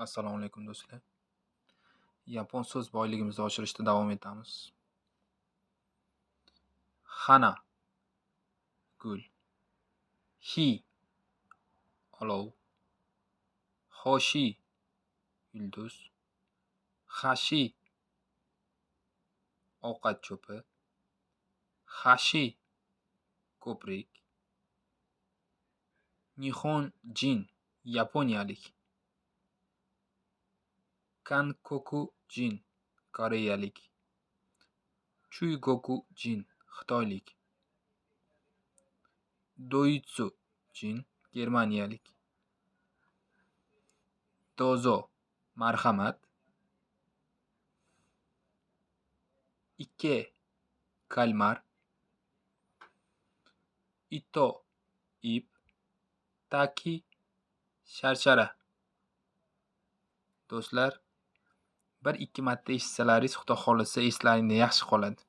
Assalomu alaykum do'stlar. Yapon so'z boyligimizni oshirishda davom etamiz. Hana gul, hi olov, hoshi yulduz, hashi ovqat cho'pi, hashi ko'prik, nihonjin yaponiyalik, kankokujin koreyalik, chuygokujin xitoylik, doitsujin germaniyalik, dozo marhamat, ike kalmar, ito ip, taki sharshara. Do'stlar, 1-2 marta eshitsalaringiz, xudo xohlasa eslaringizda yaxshi qoladi.